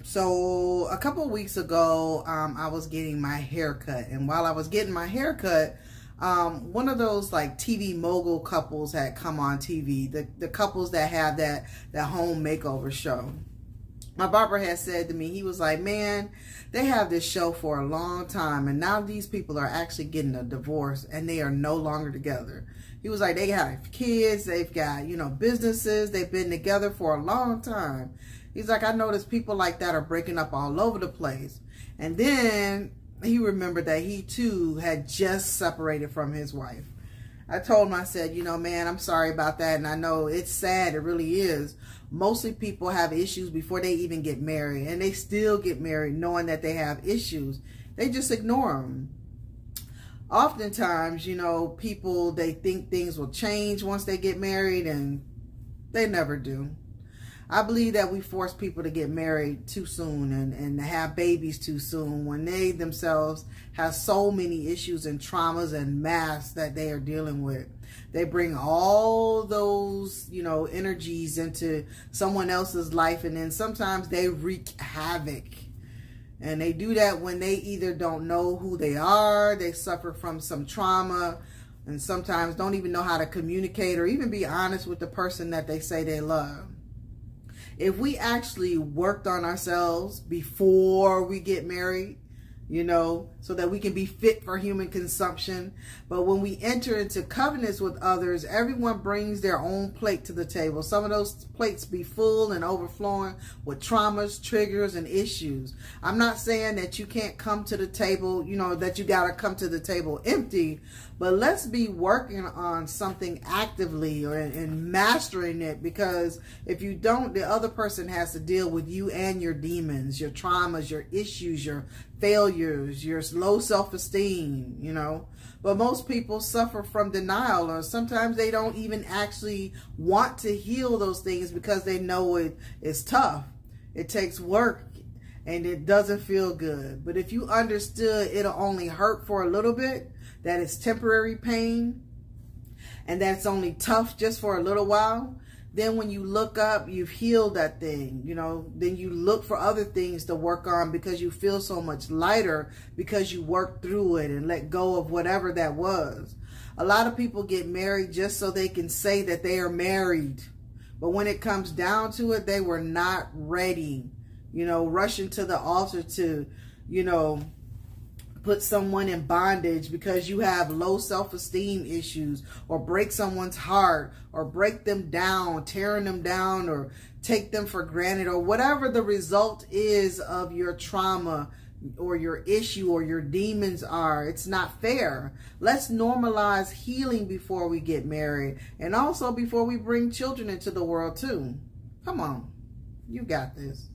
So a couple of weeks ago, I was getting my hair cut, and while I was getting my hair cut, one of those like TV mogul couples had come on TV, the couples that have that home makeover show. My barber had said to me, he was like, man, they have this show for a long time, and now these people are actually getting a divorce, and they are no longer together. He was like, they have kids, they've got, businesses, they've been together for a long time. He's like, I noticed people like that are breaking up all over the place. And then he remembered that he too had just separated from his wife. I told him, I said, man, I'm sorry about that. And I know it's sad. It really is. Mostly people have issues before they even get married. And they still get married knowing that they have issues. They just ignore them. Oftentimes, people, they think things will change once they get married, and they never do. I believe that we force people to get married too soon and to have babies too soon when they themselves have so many issues and traumas and masks that they are dealing with. They bring all those, energies into someone else's life, and then sometimes they wreak havoc. And they do that when they either don't know who they are, they suffer from some trauma, and sometimes don't even know how to communicate or even be honest with the person that they say they love. If we actually worked on ourselves before we get married, so that we can be fit for human consumption. But when we enter into covenants with others, everyone brings their own plate to the table. Some of those plates be full and overflowing with traumas, triggers, and issues. I'm not saying that you can't come to the table, that you got to come to the table empty, but let's be working on something actively and mastering it, because if you don't, the other person has to deal with you and your demons, your traumas, your issues, your failures, your low self-esteem, But most people suffer from denial, or sometimes they don't even actually want to heal those things because they know it's tough. It takes work and it doesn't feel good. But if you understood it'll only hurt for a little bit, that it's temporary pain, and that's only tough just for a little while, then when you look up, you've healed that thing, then you look for other things to work on because you feel so much lighter because you worked through it and let go of whatever that was. A lot of people get married just so they can say that they are married. But when it comes down to it, they were not ready, rushing to the altar to, put someone in bondage because you have low self-esteem issues, or break someone's heart, or break them down, tearing them down, or take them for granted, or whatever the result is of your trauma or your issue or your demons are. It's not fair. Let's normalize healing before we get married, and also before we bring children into the world too. Come on, you got this.